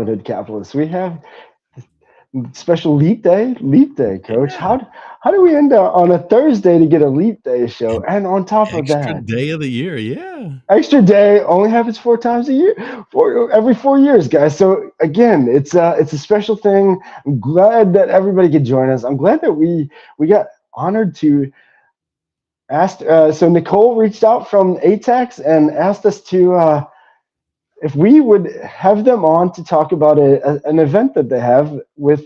Robinhood Capitalists. We have special leap day, Coach. Yeah. How do we end up on a Thursday to get a leap day show? And on top of Extra that, day of the year. Yeah. extra day only happens 4 times a year, every 4 years, guys. So again, it's a special thing. I'm glad that everybody could join us. I'm glad that we got honored to ask. So Nicole reached out from ATAX and asked us to if we would have them on to talk about an event that they have with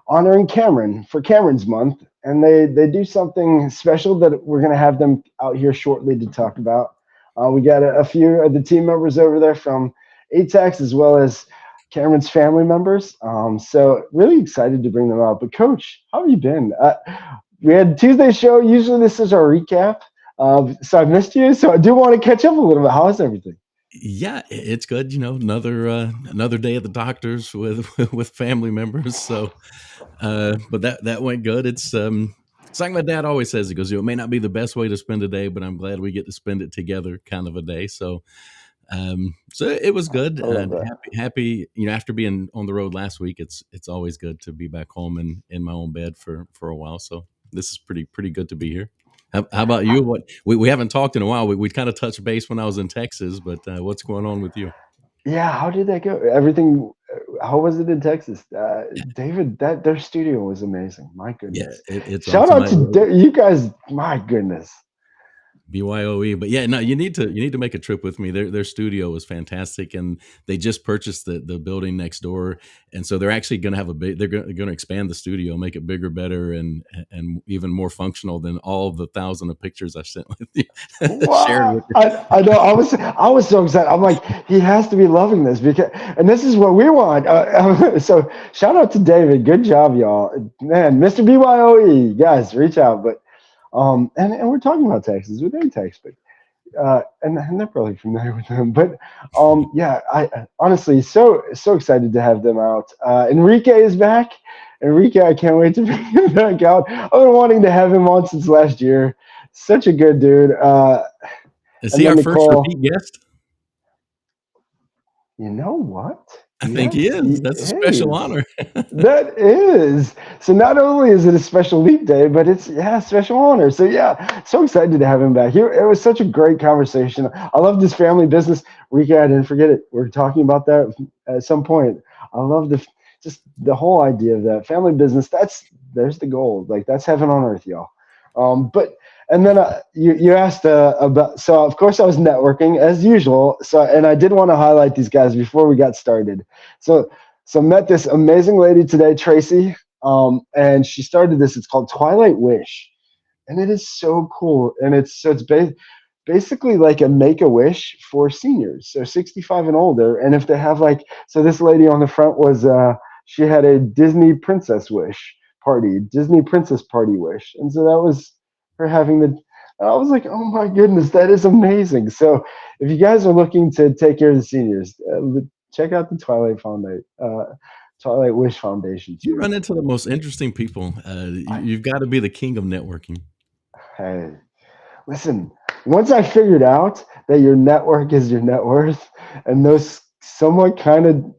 honoring Cameron for Cameron's month. And they do something special that we're going to have them out here shortly to talk about. We got a few of the team members over there from ATAX as well as Cameron's family members. So really excited to bring them out. But Coach, how have you been? We had Tuesday show. Usually this is our recap. So I missed you. So I do want to catch up a little bit. How's everything? Yeah, it's good. Another day at the doctor's with family members. So, but that went good. It's like my dad always says. He goes, it may not be the best way to spend a day, but I'm glad we get to spend it together, kind of a day. So, so it was good. Happy. After being on the road last week, it's always good to be back home in my own bed for a while. So this is pretty good to be here. How about you? What we haven't talked in a while. We kind of touched base when I was in Texas, but what's going on with you? Yeah, how did that go? Everything. How was it in Texas? David, their studio was amazing. My goodness. Yeah, it's shout awesome. out to you guys. My goodness. BYOE, but yeah, no, you need to make a trip with me. Their studio is fantastic, and they just purchased the building next door, and so they're actually going to have they're going to expand the studio, make it bigger, better, and even more functional than all the 1,000 of pictures I sent with you. Wow. Shared with you. I know. I was so excited. I'm like, he has to be loving this and this is what we want. So shout out to David. Good job, y'all. Man, Mr. BYOE, guys, reach out. But and we're talking about Texas with ATAX, but and they're probably familiar with them. But yeah, I honestly so excited to have them out. Enrique is back. Enrique, I can't wait to bring him back out. I've been wanting to have him on since last year. Such a good dude. Is he our first repeat guest? You know what? I think he is. That's a special honor. That is. So not only is it a special leap day, but it's a special honor. So yeah, so excited to have him back here. It was such a great conversation. I love this family business. Rika, I didn't forget it. We're talking about that at some point. I love just the whole idea of that family business. There's the goal. Like that's heaven on earth, y'all. And then you asked about, so of course I was networking as usual. So, and I did want to highlight these guys before we got started. So met this amazing lady today, Tracy, and she started this. It's called Twilight Wish, and it is so cool. And it's basically like a Make-A-Wish for seniors, so 65 and older. And if they have so this lady on the front was she had a Disney princess wish party, Disney princess party wish, and so that was her having I was like, oh my goodness, that is amazing. So if you guys are looking to take care of the seniors, check out the Twilight Wish Foundation too. You run into the most interesting people. You've got to be the king of networking. Hey, listen, once I figured out that your network is your net worth, and those somewhat kind of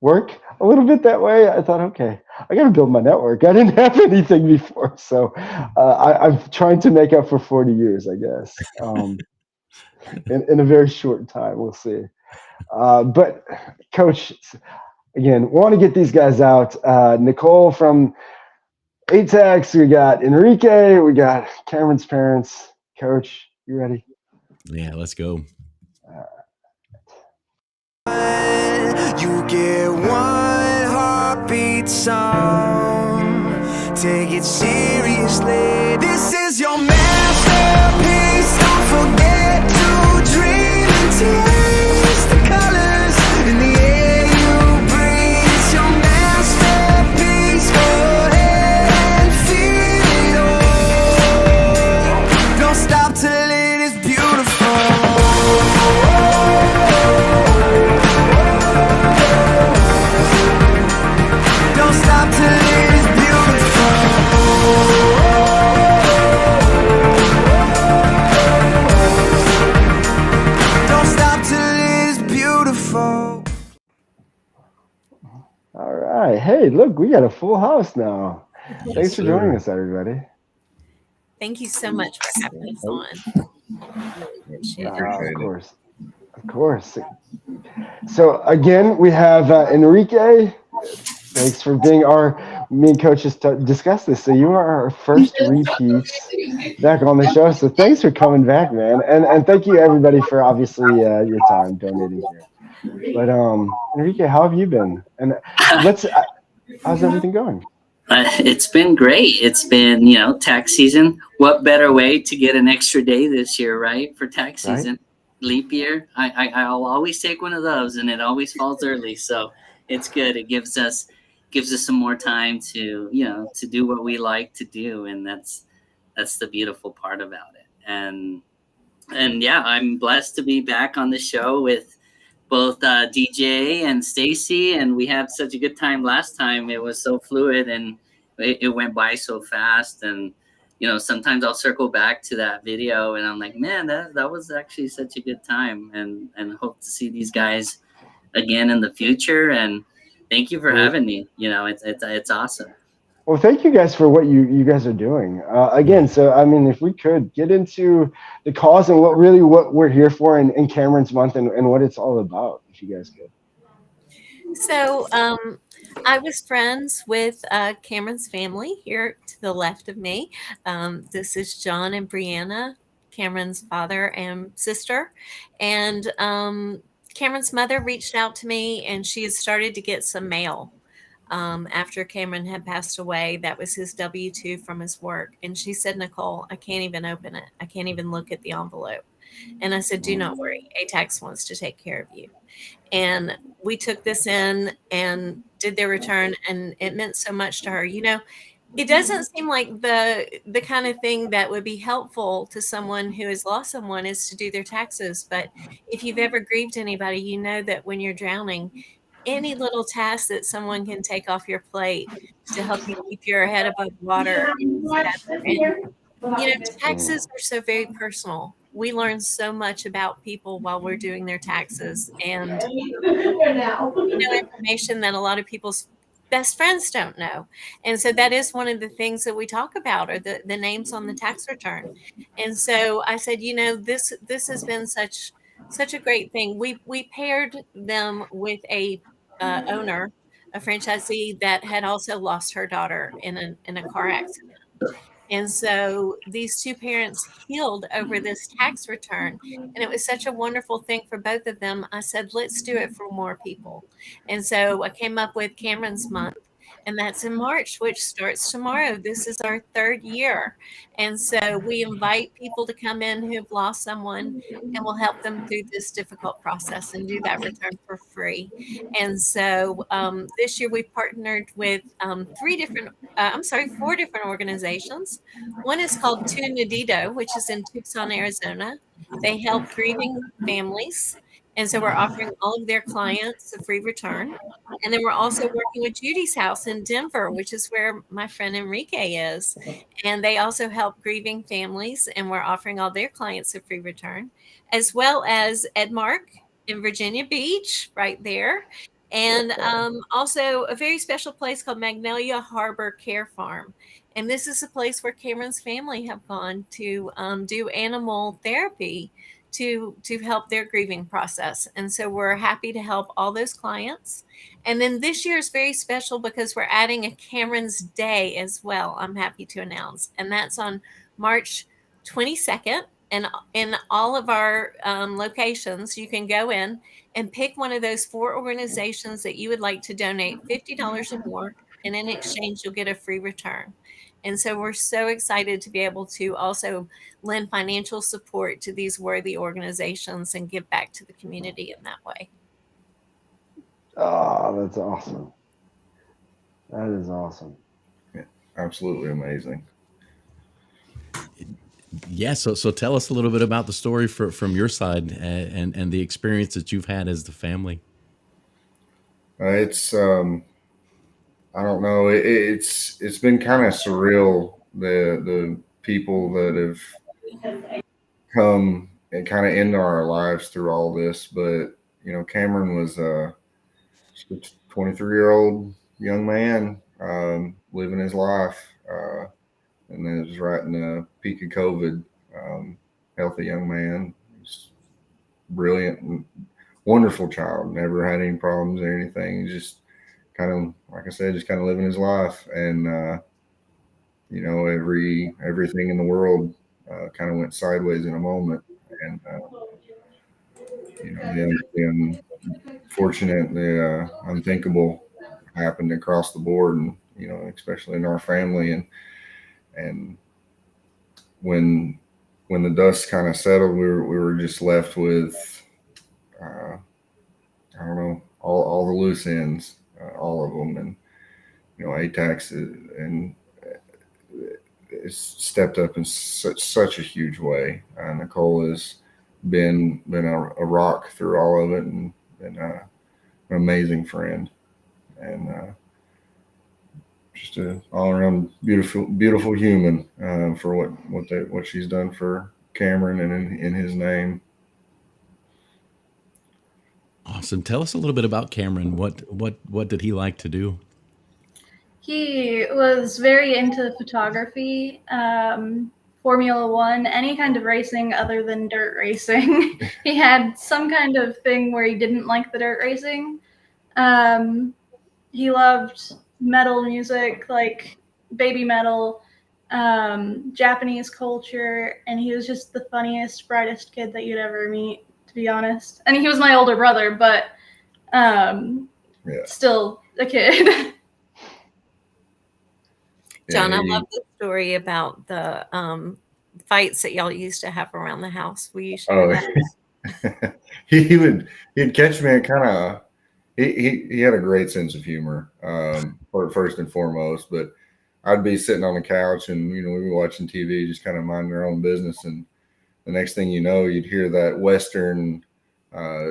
work a little bit that way, I thought, okay, I got to build my network. I didn't have anything before, so I'm trying to make up for 40 years, I guess, in a very short time. We'll see. But Coach, again, want to get these guys out. Nicole from ATAX, we got Enrique, we got Cameron's parents. Coach, you ready? Yeah, let's go. You get one heartbeat song. Take it seriously. This is your masterpiece. Don't forget to dream and taste the colors in the air you breathe. It's your masterpiece. Go ahead and feel it all. Don't stop till it is beautiful. Don't stop till it is beautiful. right. Hey, look, we got a full house now. Yes, Thanks for joining sir. us, everybody. Thank you so much for having us on. Really appreciate it. Of Appreciate it. course. Of course. So again, we have Enrique. Thanks for being me and Coach just discussed this. So you are our first repeats back on the show. So thanks for coming back, man. And thank you everybody for obviously your time donating here. But Enrique, how have you been? And how's everything going? It's been great. It's been, tax season. What better way to get an extra day this year, right? For tax Right? season, leap year. I'll always take one of those, and it always falls early, so it's good. It gives us some more time to to do what we like to do, and that's the beautiful part about it. And yeah, I'm blessed to be back on the show with both DJ and Stacy, and we had such a good time last time. It was so fluid, and it went by so fast. And sometimes I'll circle back to that video, and I'm like, man, that was actually such a good time, and hope to see these guys again in the future. And thank you for having me. It's awesome. Well, thank you guys for what you guys are doing. Again, so I mean, if we could get into the cause and what we're here for in Cameron's month and what it's all about, if you guys could. So I was friends with Cameron's family here to the left of me. This is John and Brianna, Cameron's father and sister. And Cameron's mother reached out to me, and she had started to get some mail. After Cameron had passed away, that was his W-2 from his work. And she said, Nicole, I can't even open it. I can't even look at the envelope. And I said, do not worry. ATAX wants to take care of you. And we took this in and did their return, and it meant so much to her. It doesn't seem like the kind of thing that would be helpful to someone who has lost someone is to do their taxes. But if you've ever grieved anybody, you know that when you're drowning, any little task that someone can take off your plate to help you keep your head above water is better. And taxes are so very personal. We learn so much about people while we're doing their taxes, and information that a lot of people's best friends don't know. And so that is one of the things that we talk about, are the names on the tax return. And so I said, this has been such a great thing. We paired them with a owner, a franchisee that had also lost her daughter in a car accident. And so these two parents healed over this tax return. And it was such a wonderful thing for both of them. I said, let's do it for more people. And so I came up with Cameron's Month. And that's in March, which starts tomorrow. This is our 3rd year. And so we invite people to come in who've lost someone, and we'll help them through this difficult process and do that return for free. And so this year we partnered with 4 different organizations. One is called Tunadido, which is in Tucson, Arizona. They help grieving families. And so we're offering all of their clients a free return. And then we're also working with Judy's House in Denver, which is where my friend Enrique is. And they also help grieving families, and we're offering all their clients a free return, as well as Edmark in Virginia Beach, right there. And also a very special place called Magnolia Harbor Care Farm. And this is a place where Cameron's family have gone to do animal therapy to help their grieving process. And so we're happy to help all those clients. And then this year is very special because we're adding a Cameron's Day as well, I'm happy to announce. And that's on March 22nd. And in all of our locations, you can go in and pick one of those 4 organizations that you would like to donate $50 or more. And in exchange, you'll get a free return. And so we're so excited to be able to also lend financial support to these worthy organizations and give back to the community in that way. Oh, that's awesome. That is awesome. Yeah, absolutely amazing. Yeah, so tell us a little bit about the story from your side and the experience that you've had as the family. It's I don't know. It's been kind of surreal. The people that have come and kind of into our lives through all this, but Cameron was a 23-year-old young man, living his life. And then it was right in the peak of COVID. Healthy young man, he's brilliant and wonderful child. Never had any problems or anything. Just kind of, like I said, just kind of living his life. And everything in the world kind of went sideways in a moment. And the unfortunate, the unthinkable happened across the board, and especially in our family. And when the dust kind of settled, we were just left with uh, I don't know, all the loose ends, all of them. And ATAX and it's stepped up in such a huge way. Nicole has been a rock through all of it, and been an amazing friend, and just an all around beautiful human, for what she's done for Cameron and in his name. Awesome. Tell us a little bit about Cameron. What did he like to do? He was very into photography, Formula One, any kind of racing other than dirt racing. He had some kind of thing where he didn't like the dirt racing. He loved metal music, like baby metal, Japanese culture, and he was just the funniest, brightest kid that you'd ever meet, to be honest. And he was my older brother, but still a kid. John, I love the story about the fights that y'all used to have around the house. Will you share that? He'd catch me and kind of he had a great sense of humor, first and foremost. But I'd be sitting on the couch and we'd be watching TV, just kind of minding our own business, and the next thing you know, you'd hear that Western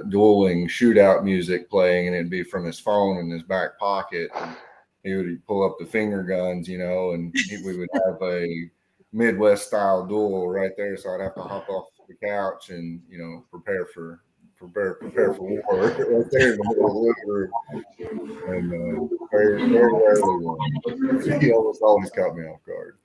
dueling shootout music playing, and it'd be from his phone in his back pocket. And he would pull up the finger guns, and we would have a Midwest style duel right there. So I'd have to hop off the couch and prepare for war right there in the middle of the living room. And very, very rarely won. He almost always caught me off guard.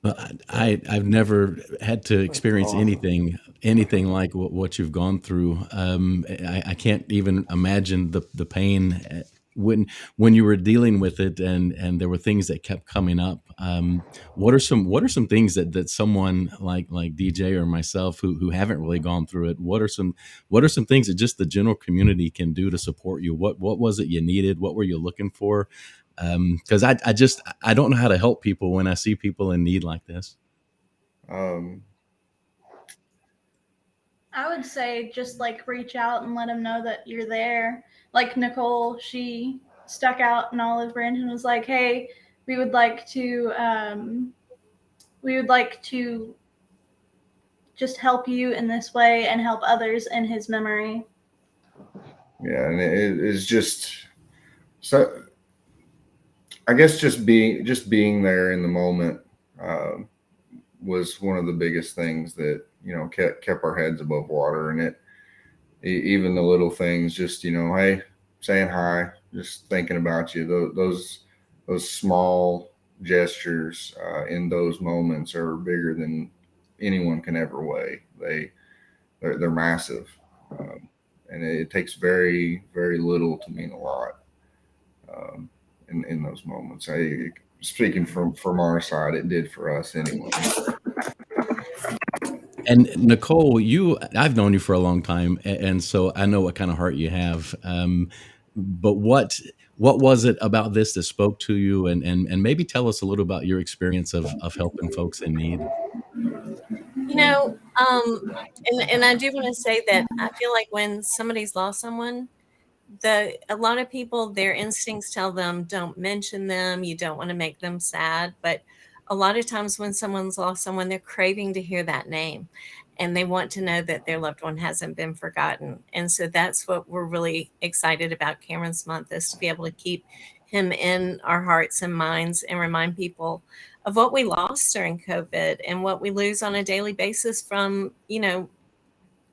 Well, I've never had to experience anything like what you've gone through. I can't even imagine the pain when you were dealing with it, and there were things that kept coming up. What are some things that someone like DJ or myself who haven't really gone through it? What are some things that just the general community can do to support you? What was it you needed? What were you looking for? Because I don't know how to help people when I see people in need like this. I would say just reach out and let them know that you're there. Like Nicole, she stuck out an olive branch and was like, "Hey, we would like to just help you in this way and help others in his memory." Yeah, and it's just so. I guess just being there in the moment was one of the biggest things that kept our heads above water. And even the little things, just hey, saying hi, just thinking about you. Those small gestures in those moments are bigger than anyone can ever weigh. They're massive, and it takes very, very little to mean a lot. In those moments, speaking from our side, it did for us anyway. And Nicole, I've known you for a long time, and so I know what kind of heart you have. But what was it about this that spoke to you, and maybe tell us a little about your experience of helping folks in need? And I do want to say that I feel like when somebody's lost someone, a lot of people, their instincts tell them don't mention them, you don't want to make them sad, but a lot of times when someone's lost someone, they're craving to hear that name, and they want to know that their loved one hasn't been forgotten. And so that's what we're really excited about Cameron's Month, is to be able to keep him in our hearts and minds and remind people of what we lost during COVID and what we lose on a daily basis from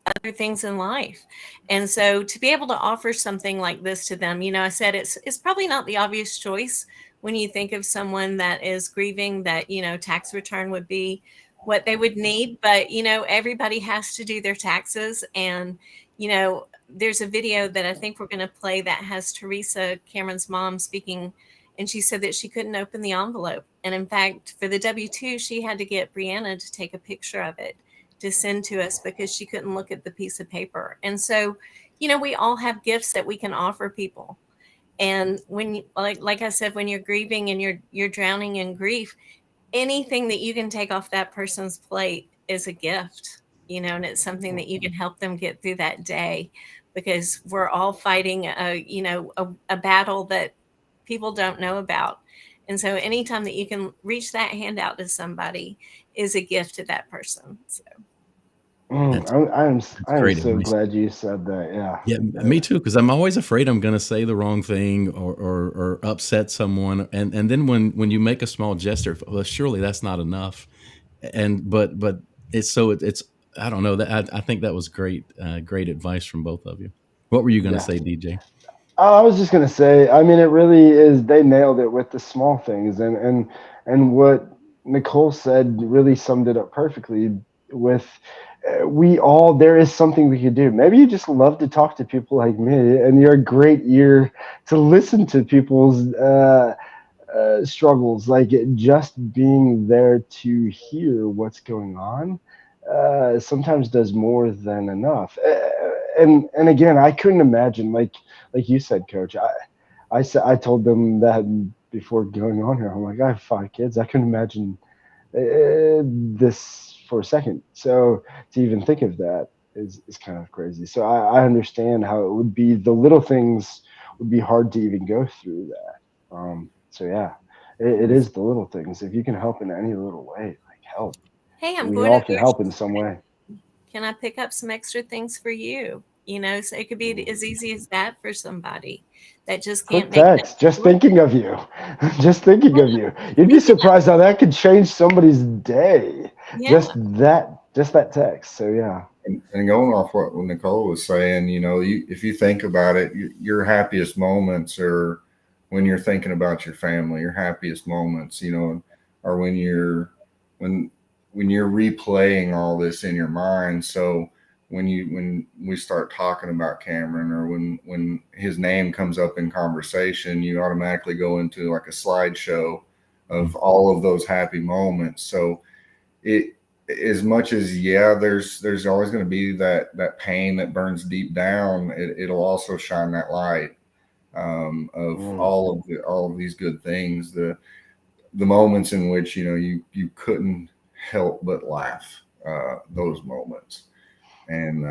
other things in life. And so to be able to offer something like this to them, I said it's probably not the obvious choice when you think of someone that is grieving, that, tax return would be what they would need. But, everybody has to do their taxes. And, there's a video that I think we're going to play that has Teresa, Cameron's mom, speaking. And she said that she couldn't open the envelope. And in fact, for the W-2, she had to get Brianna to take a picture of it to send to us because she couldn't look at the piece of paper. And so, we all have gifts that we can offer people. And when, like I said, when you're grieving and you're drowning in grief, anything that you can take off that person's plate is a gift, and it's something that you can help them get through that day, because we're all fighting a battle that people don't know about. And so anytime that you can reach that hand out to somebody is a gift to that person. So That's I am great so advice. glad you said that. Yeah. Yeah, me too. Because I'm always afraid I'm going to say the wrong thing or upset someone, and then when you make a small gesture, well, surely that's not enough. And but it's I don't know, that I think that was great advice from both of you. What were you going to Yeah. say, DJ? I was just gonna say, I mean, it really is. They nailed it with the small things, and what Nicole said really summed it up perfectly. With we all, there is something we could do. Maybe you just love to talk to people like me, and you're a great ear to listen to people's struggles. Like just being there to hear what's going on sometimes does more than enough. And again, I couldn't imagine, like you said, Coach. I told them that before going on here. I'm like, I have 5 kids. I couldn't imagine this for a second. So to even think of that is kind of crazy. So I understand how it would be. The little things would be hard to even go through that. So yeah, it is the little things. If you can help in any little way, like help. hey, I'm We going all to can the help in some way. can I pick up some extra things for you? So it could be as easy as that for somebody that just Quick can't make that. text. Just thinking of you. Just thinking of you. You'd be Thinking of, surprised how that could change somebody's day. yeah, Just that text. So yeah. And going off what Nicole was saying, if you think about it, your happiest moments are when you're thinking about your family. Your happiest moments, are when when you're replaying all this in your mind. So when we start talking about Cameron, or when his name comes up in conversation, you automatically go into like a slideshow of all of those happy moments. So it, as much as, yeah, there's always going to be that pain that burns deep down, it'll also shine that light of all of these good things, the moments in which you couldn't help but laugh, those moments. And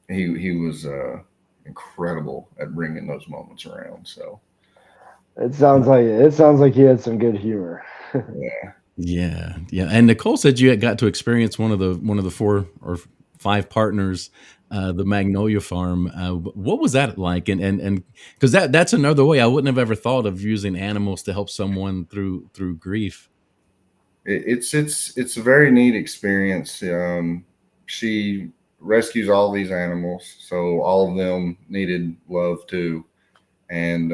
he was incredible at bringing those moments around. So It sounds like he had some good humor. yeah. Yeah. And Nicole said you had got to experience one of the 4 or 5 partners, the Magnolia Farm. What was that like? And because that's another way I wouldn't have ever thought of using animals to help someone through grief. It's a very neat experience. She rescues all these animals, so all of them needed love too, and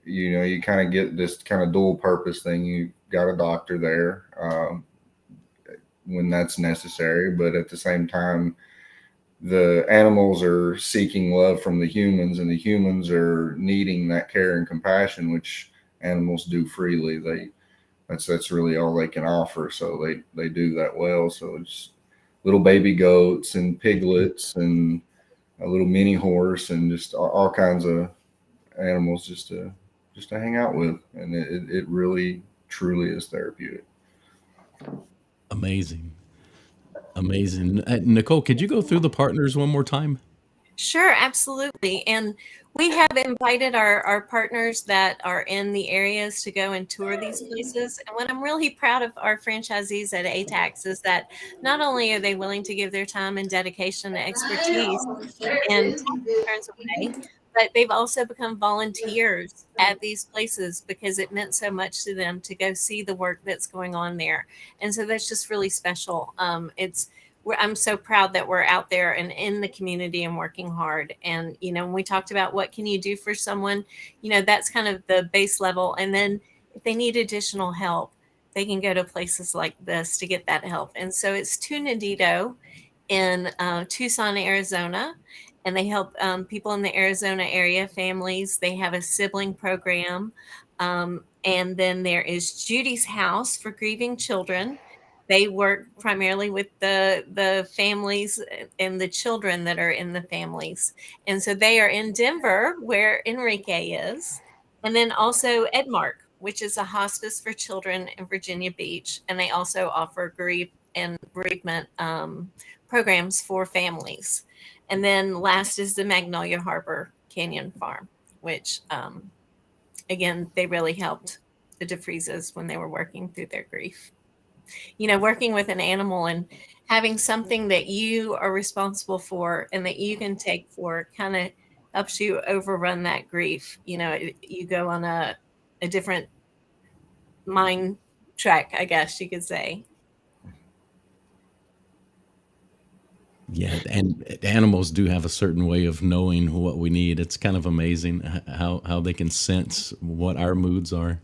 you kind of get this kind of dual purpose thing. You got a doctor there when that's necessary, but at the same time, the animals are seeking love from the humans, and the humans are needing that care and compassion, which animals do freely. That's really all they can offer. So they do that well. So it's little baby goats and piglets and a little mini horse and just all kinds of animals just to hang out with. And it really truly is therapeutic. Amazing. Nicole, could you go through the partners one more time? sure, absolutely. And we have invited our partners that are in the areas to go and tour these places. And what I'm really proud of our franchisees at ATAX is that not only are they willing to give their time and dedication and expertise and take turns away, but they've also become volunteers at these places because it meant so much to them to go see the work that's going on there. And so that's just really special. It's I'm so proud that we're out there and in the community and working hard. And, when we talked about what can you do for someone, that's kind of the base level. And then if they need additional help, they can go to places like this to get that help. And so it's Tunadito in Tucson, Arizona. And they help people in the Arizona area, families. They have a sibling program. And then there is Judy's House for Grieving Children. They work primarily with the families and the children that are in the families. And so they are in Denver, where Enrique is. And then also Edmark, which is a hospice for children in Virginia Beach. And they also offer grief and bereavement programs for families. And then last is the Magnolia Harbor Canyon Farm, which, again, they really helped the DeFriezes when they were working through their grief. Working with an animal and having something that you are responsible for and that you can take for kind of helps you overrun that grief. You go on a different mind track, I guess you could say. Yeah, and animals do have a certain way of knowing what we need. It's kind of amazing how they can sense what our moods are.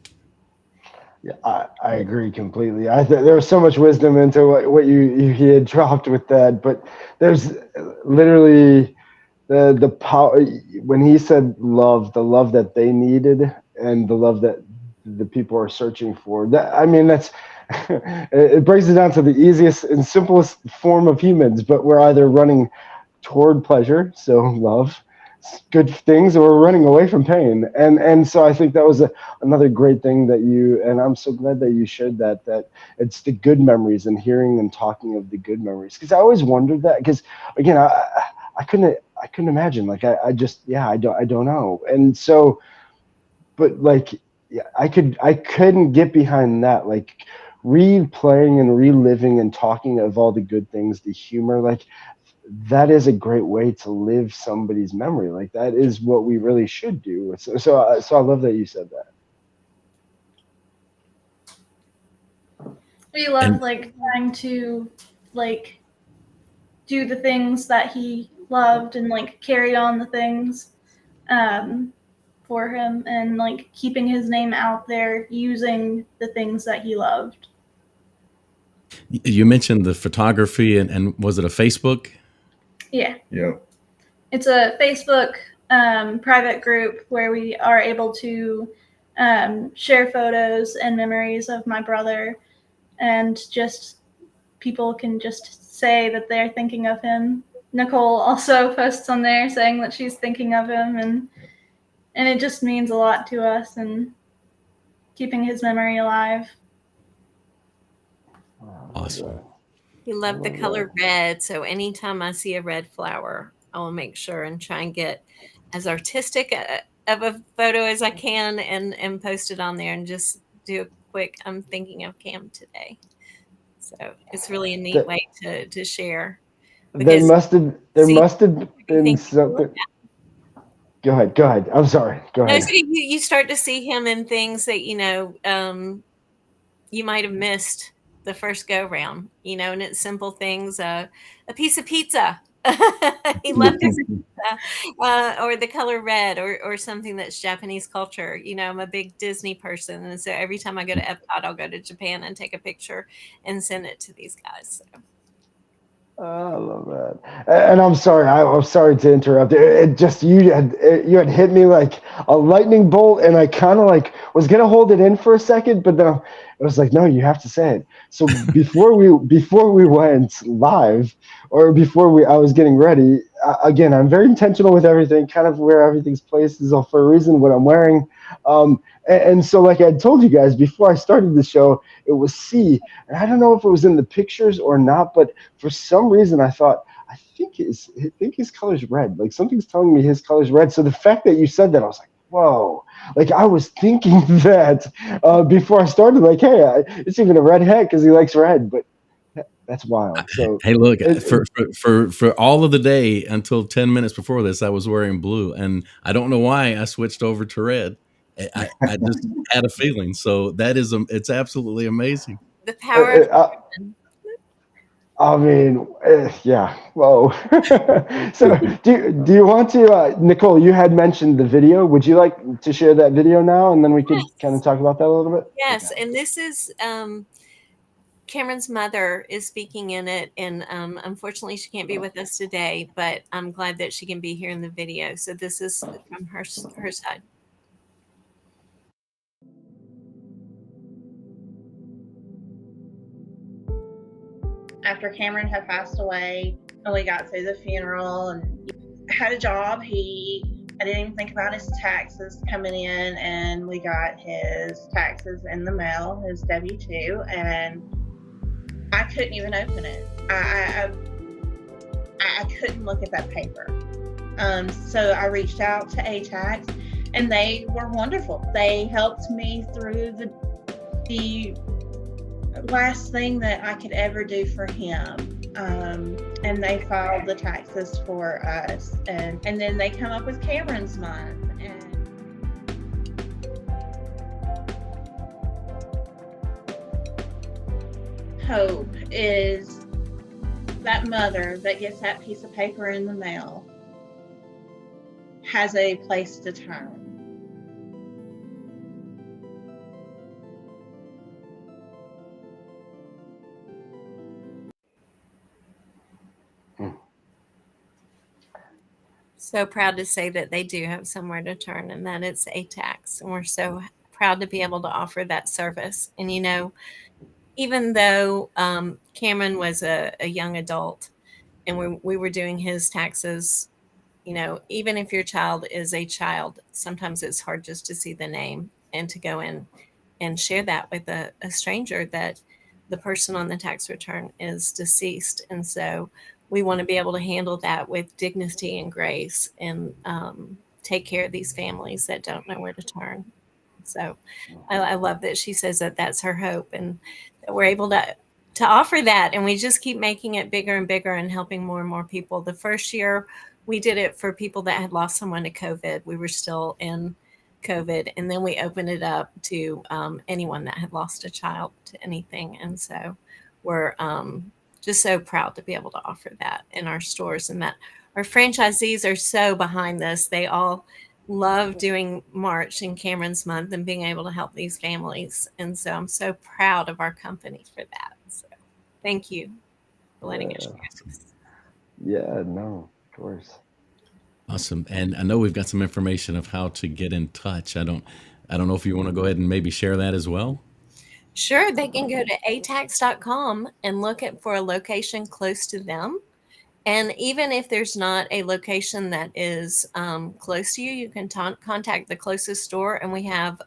Yeah, I agree completely. There was so much wisdom into what he had dropped with that, but there's literally the power when he said love, the love that they needed, and the love that the people are searching for. That's it breaks it down to the easiest and simplest form of humans, but we're either running toward pleasure, so love, good things, or we're running away from pain. And so I think that was another great thing that and I'm so glad that you shared that it's the good memories and hearing and talking of the good memories. Because I always wondered that, because again, I couldn't imagine, like I don't know. And so, but like, yeah, I couldn't get behind that, like replaying and reliving and talking of all the good things, the humor, like that is a great way to live somebody's memory. Like that is what we really should do. So I love that you said that. We love trying to do the things that he loved and carry on the things for him, and keeping his name out there using the things that he loved. You mentioned the photography, and was it a Facebook? Yeah. Yep. It's a Facebook private group where we are able to share photos and memories of my brother, and just people can just say that they're thinking of him. Nicole also posts on there saying that she's thinking of him, and it just means a lot to us and keeping his memory alive. Awesome. He loved the color red, so anytime I see a red flower, I will make sure and try and get as artistic of a photo as I can and post it on there and just do a quick, I'm thinking of Cam today. So it's really a neat way to share. There must have been something. Go ahead. I'm sorry. Go ahead. No, so you start to see him in things that, you might have missed the first go round, and it's simple things, a piece of pizza. He loved his pizza, or the color red, or something that's Japanese culture. I'm a big Disney person, and so every time I go to Epcot, I'll go to Japan and take a picture and send it to these guys. So. I love that. And I'm sorry. I'm sorry to interrupt. It just you had hit me like a lightning bolt, and I kind of was gonna hold it in for a second, but then I was like, no, you have to say it. So before we went live, or I was getting ready. Again, I'm very intentional with everything. Kind of where everything's placed is all for a reason. What I'm wearing. And so, like I told you guys before I started the show, it was C. And I don't know if it was in the pictures or not, but for some reason I thought, I think his color's red. Like something's telling me his color's red. So the fact that you said that, I was like, whoa. Like I was thinking that before I started, like, hey, it's even a red hat because he likes red. But that's wild. So hey, look, for all of the day until 10 minutes before this, I was wearing blue, and I don't know why I switched over to red. I just had a feeling. So that is it's absolutely amazing. The power of I mean, yeah. Whoa. So, do you want to, Nicole? You had mentioned the video. Would you like to share that video now, and then we could kind of Yes. talk about that a little bit? Yes. Okay. And this is Cameron's mother is speaking in it, and unfortunately, she can't be with us today. But I'm glad that she can be here in the video. So this is from her side. After Cameron had passed away and we got through the funeral and had a job, I didn't even think about his taxes coming in, and we got his taxes in the mail, his W-2, and I couldn't even open it. I couldn't look at that paper. So I reached out to ATAX, and they were wonderful. They helped me through the last thing that I could ever do for him. And they filed the taxes for us, and then they come up with Cameron's month. And hope is that mother that gets that piece of paper in the mail has a place to turn. So proud to say that they do have somewhere to turn, and that it's ATAX. And we're so proud to be able to offer that service. And, even though Cameron was a young adult and we were doing his taxes, even if your child is a child, sometimes it's hard just to see the name and to go in and share that with a stranger that the person on the tax return is deceased. And so we want to be able to handle that with dignity and grace, and take care of these families that don't know where to turn. So I love that she says that that's her hope, and that we're able to offer that. And we just keep making it bigger and bigger and helping more and more people. The first year we did it for people that had lost someone to COVID. We were still in COVID. And then we opened it up to anyone that had lost a child to anything. And so we're just so proud to be able to offer that in our stores, and that our franchisees are so behind this. They all love doing March and Cameron's month and being able to help these families. And so I'm so proud of our company for that. So thank you for letting us share this. Yeah, no, of course. Awesome. And I know we've got some information of how to get in touch. I don't know if you want to go ahead and maybe share that as well. Sure, they can go to atax.com and look for a location close to them. And even if there's not a location that is close to you, you can contact the closest store, and we have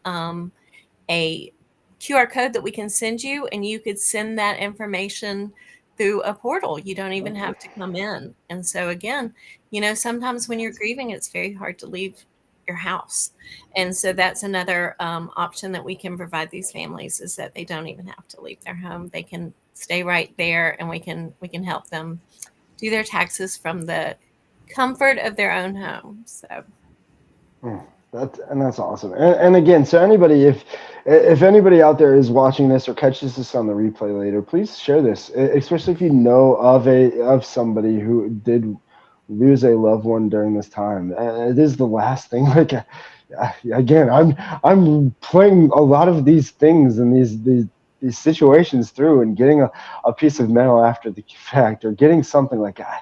a QR code that we can send you, and you could send that information through a portal. You don't even have to come in. And so again, sometimes when you're grieving, it's very hard to leave your house. And so that's another option that we can provide these families, is that they don't even have to leave their home. They can stay right there, and we can help them do their taxes from the comfort of their own home. So that's awesome. And again, so anybody, if anybody out there is watching this or catches this on the replay later, please share this, especially if you know of somebody who did lose a loved one during this time. It is the last thing. Like, again, I'm playing a lot of these things and these situations through, and getting a piece of mail after the fact, or getting something like I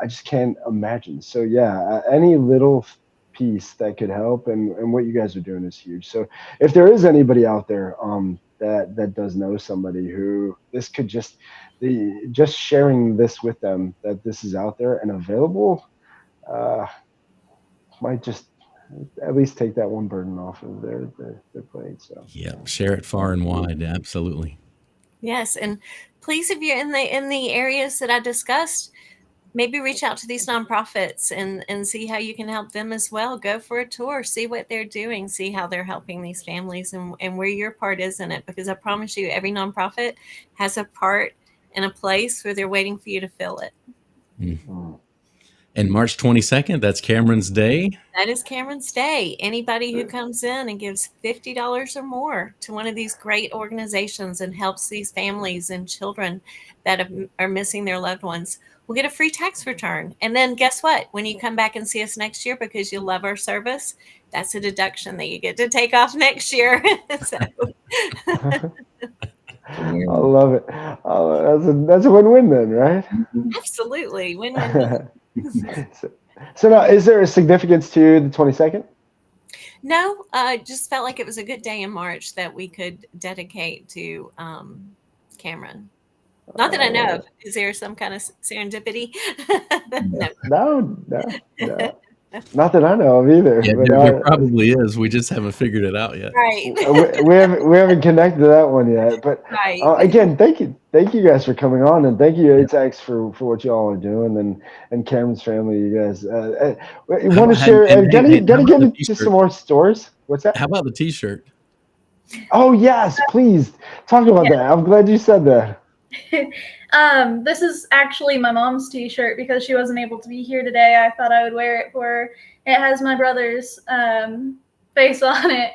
just can't imagine. So yeah, any little piece that could help, and what you guys are doing is huge. So if there is anybody out there that does know somebody who this could just sharing this with them, that this is out there and available, might just at least take that one burden off of their plate. So yeah, share it far and wide. Absolutely. Yes, and please, if you're in the areas that I discussed, maybe reach out to these nonprofits and see how you can help them as well. Go for a tour, see what they're doing, see how they're helping these families, and where your part is in it. Because I promise you, every nonprofit has a part and a place where they're waiting for you to fill it. Mm. And March 22nd, that's Cameron's Day. That is Cameron's Day. Anybody who comes in and gives $50 or more to one of these great organizations and helps these families and children that are missing their loved ones will get a free tax return. And then guess what? When you come back and see us next year because you love our service, that's a deduction that you get to take off next year. So. I love it. That's a win-win then, right? Absolutely. Win-win. So now, is there a significance to the 22nd? No, I just felt like it was a good day in March that we could dedicate to Cameron. Not that I know of. Is there some kind of serendipity? No. Not that I know of either. Yeah, there probably is. We just haven't figured it out yet. Right. we haven't connected to that one yet. But right. Again, thank you guys for coming on, and thank you ATAX for what y'all are doing, and Cameron's family. You guys want to share? Gonna get into some more stories. What's that? How about the T-shirt? Oh yes, please talk about that. I'm glad you said that. This is actually my mom's t-shirt because she wasn't able to be here today. I thought I would wear it for her. It has my brother's face on it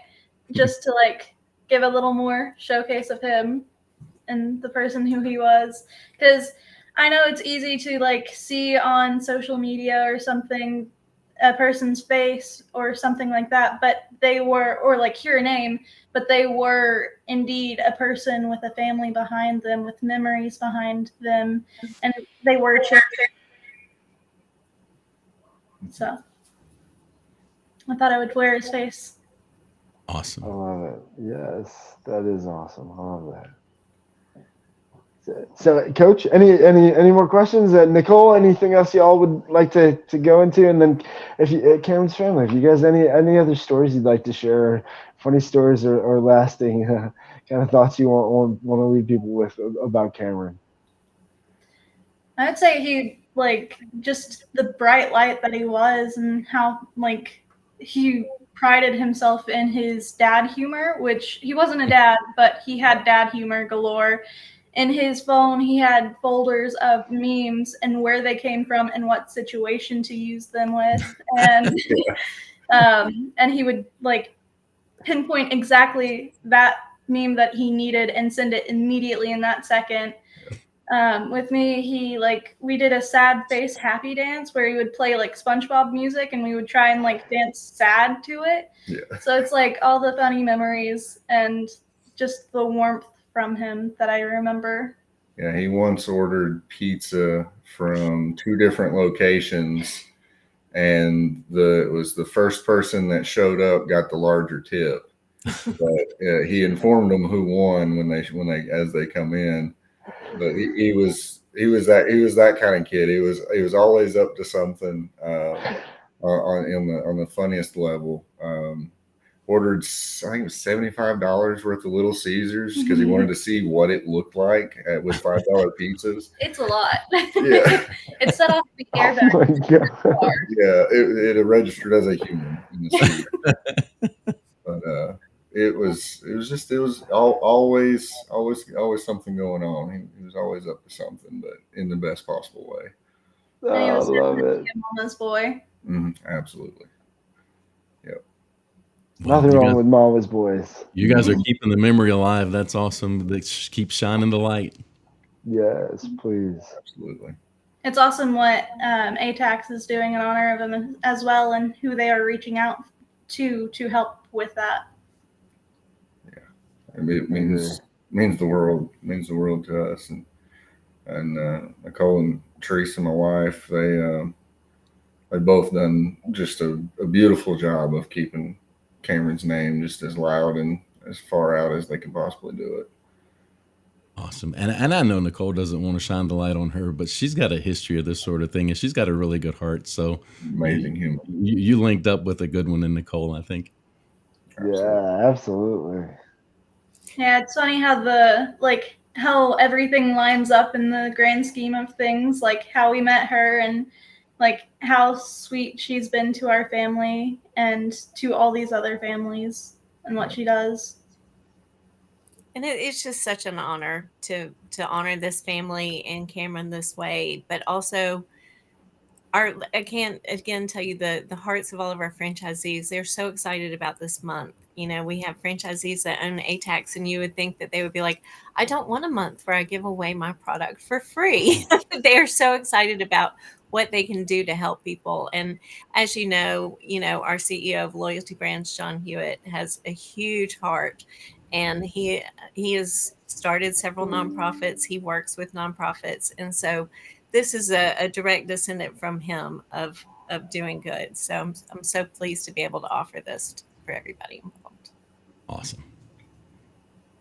just to like give a little more showcase of him and the person who he was, because I know it's easy to like see on social media or something a person's face or something like that, but they were, or like hear a name, but they were indeed a person with a family behind them, with memories behind them, and they were children. So I thought I would wear his face. Awesome. I love it. Yes, that is awesome. I love that. So, Coach, any more questions? Nicole, anything else y'all would like to go into? And then, if you, Cameron's family, if you guys any other stories you'd like to share, funny stories or lasting kind of thoughts you want to leave people with about Cameron. I would say he like just the bright light that he was, and how like he prided himself in his dad humor, which he wasn't a dad, but he had dad humor galore. In his phone, he had folders of memes and where they came from and what situation to use them with. And and he would like pinpoint exactly that meme that he needed and send it immediately in that second. With me, we did a sad face happy dance where he would play like SpongeBob music and we would try and like dance sad to it. Yeah. So it's like all the funny memories and just the warmth from him that I remember. Yeah, he once ordered pizza from 2 different locations, and it was the first person that showed up got the larger tip. But he informed them who won when they as they come in. But he was that kind of kid. He was always up to something on the funniest level. Ordered, I think it was $75 worth of Little Caesars because he wanted to see what it looked like with $5 pizzas. It's a lot. Yeah. It set off the airbag. Oh my God. Yeah, it registered as a human in the street. But it was always something going on. He was always up to something, but in the best possible way. And he was I love it. Mama's boy. Absolutely. Yep. Nothing wrong with Mama's boys. You guys are keeping the memory alive. That's awesome. They keep shining the light. Yes, please. Absolutely. It's awesome what ATAX is doing in honor of him as well, and who they are reaching out to help with that. Yeah, it means the world. It means the world to us. And Nicole and Teresa, my wife, they've both done just a beautiful job of keeping Cameron's name just as loud and as far out as they can possibly do it. Awesome. And I know Nicole doesn't want to shine the light on her, but she's got a history of this sort of thing, and she's got a really good heart. So amazing human. You linked up with a good one in Nicole, I think. Yeah, absolutely. Yeah, it's funny how everything lines up in the grand scheme of things, like how we met her and like how sweet she's been to our family and to all these other families and what she does. And it's just such an honor to honor this family and Cameron this way, but also I can't again tell you the hearts of all of our franchisees. They're so excited about this month. You know, we have franchisees that own ATAX, and you would think that they would be like, I don't want a month where I give away my product for free. They are so excited about what they can do to help people. And as you know, our CEO of Loyalty Brands, John Hewitt, has a huge heart, and he has started several nonprofits. He works with nonprofits, and so this is a direct descendant from him of doing good. So I'm so pleased to be able to offer this for everybody involved. Awesome.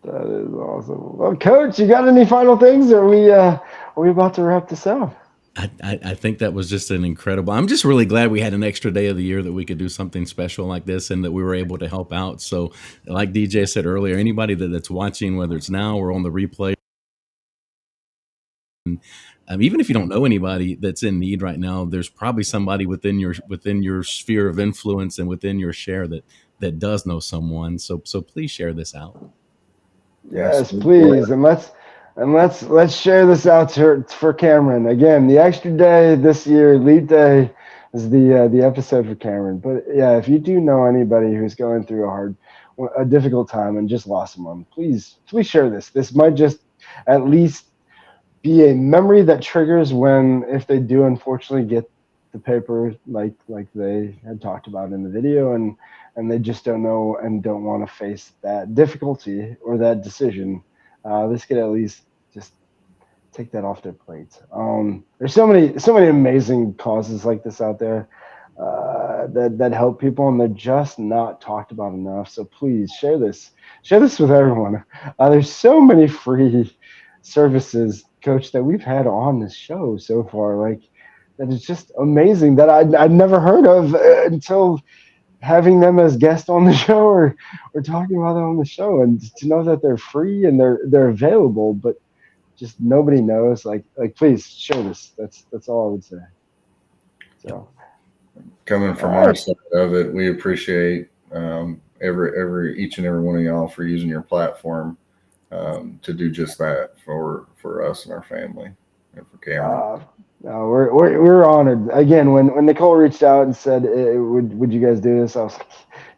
That is awesome. Well, Coach, you got any final things? Or are we about to wrap this up? I think that was just an incredible. I'm just really glad we had an extra day of the year that we could do something special like this, and that we were able to help out. So, like DJ said earlier, anybody that's watching, whether it's now or on the replay, even if you don't know anybody that's in need right now, there's probably somebody within your sphere of influence and within your share that does know someone. So please share this out. Yes, please, and let's share this out for Cameron. Again, the extra day this year, Leap Day, is the episode for Cameron. But yeah, if you do know anybody who's going through a difficult time and just lost someone, please share this. This might just at least be a memory that triggers if they do unfortunately get the paper like they had talked about in the video, and they just don't know and don't want to face that difficulty or that decision. This could at least just take that off their plate. There's so many amazing causes like this out there that help people, and they're just not talked about enough. So please share this with everyone. There's so many free services, Coach, that we've had on this show so far. Like, that is just amazing that I'd never heard of until having them as guests on the show or talking about them on the show, and to know that they're free and they're available, but just nobody knows. Like please share this. That's all I would say. So, coming from our side of it, we appreciate each and every one of y'all for using your platform to do just that for us and our family and for Cameron. No, we're honored. Again, when Nicole reached out and said, "Would you guys do this?" I was like,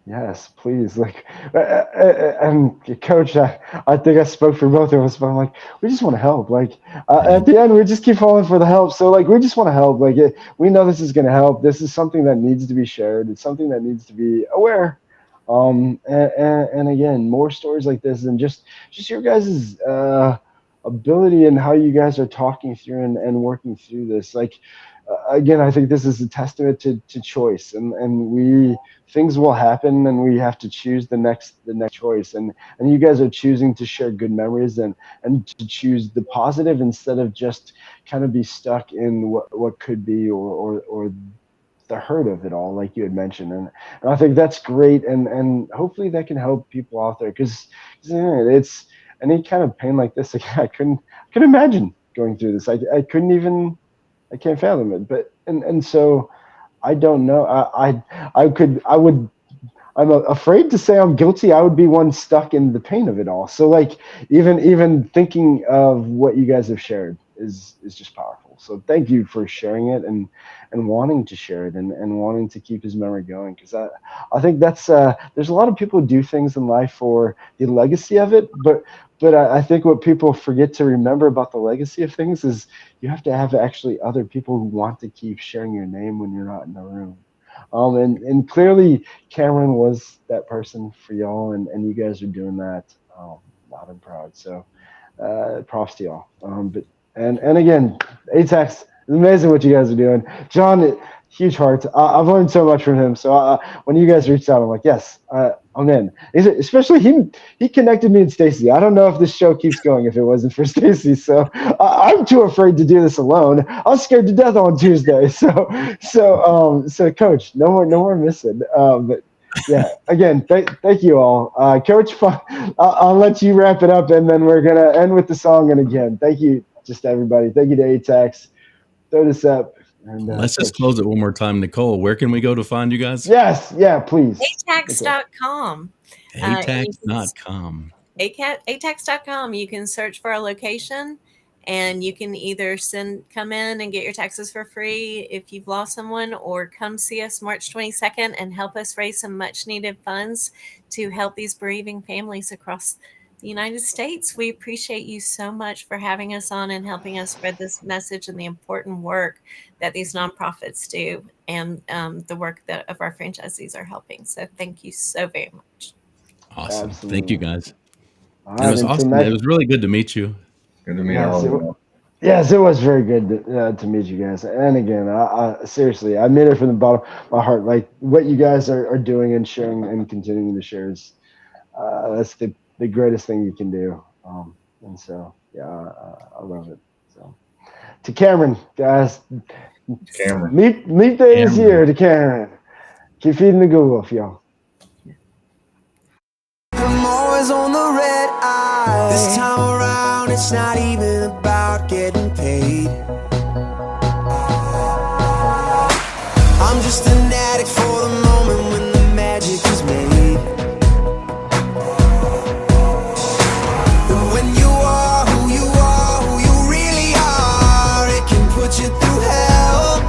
"Yes, please." Like, and Coach, I think I spoke for both of us, but I'm like, we just want to help. Like, at the end, we just keep falling for the help. So, like, we just want to help. Like, we know this is going to help. This is something that needs to be shared. It's something that needs to be aware. And again, more stories like this, and just your guys' ability and how you guys are talking through and working through this. Like, again, I think this is a testament to choice, and things will happen, and we have to choose the next choice, and you guys are choosing to share good memories and to choose the positive instead of just kind of be stuck in what could be or the hurt of it all, like you had mentioned, and I think that's great, and hopefully that can help people out there, because it's any kind of pain like this. I couldn't imagine going through this. I can't fathom it. But and so I don't know. I'm afraid to say I'm guilty. I would be one stuck in the pain of it all. So like even thinking of what you guys have shared is just powerful. So thank you for sharing it and wanting to share it and wanting to keep his memory going, because I think that's there's a lot of people who do things in life for the legacy of it, but I think what people forget to remember about the legacy of things is you have to have actually other people who want to keep sharing your name when you're not in the room. And clearly Cameron was that person for y'all, and you guys are doing that loud and proud. So props to y'all. But again, ATAX, it's amazing what you guys are doing. John, huge heart. I've learned so much from him. So when you guys reached out, I'm like, yes, I'm in. Especially he connected me and Stacy. I don't know if this show keeps going if it wasn't for Stacy. So I'm too afraid to do this alone. I was scared to death on Tuesday. So Coach, no more missing. But yeah, again, thank you all. Coach, I'll let you wrap it up, and then we're gonna end with the song. And again, thank you just everybody. Thank you to ATAX. Throw this up. And, let's just close it one more time. Nicole, where can we go to find you guys? Yes, yeah, please. ATAX.com. ATAX.com. ATAX.com. You can search for our location, And you can either come in and get your taxes for free if you've lost someone, or come see us March 22nd and help us raise some much needed funds to help these bereaving families across the United States. We appreciate you so much for having us on and helping us spread this message and the important work that these nonprofits do, and the work that of our franchisees are helping. So thank you so very much. Awesome. Absolutely. Thank you, guys. All It right, was and to awesome. Meg- It was really good to meet you. Good to meet Yes, all it, of you. yes, it was very good to meet you guys. And again, I seriously, I mean it from the bottom of my heart. Like what you guys are doing and sharing and continuing to share is that's the greatest thing you can do. And so, yeah, I love it. So, to Cameron, guys, Cameron. meet day is here. To Cameron, keep feeding the Google, y'all. I'm always on the red eye. This time around, it's not even about getting paid. I'm just an addict for the moment when the magic is made. And when you are who you really are, it can put you through hell.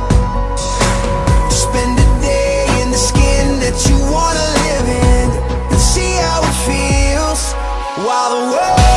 Spend a day in the skin that you wanna live in, and see how it feels while the world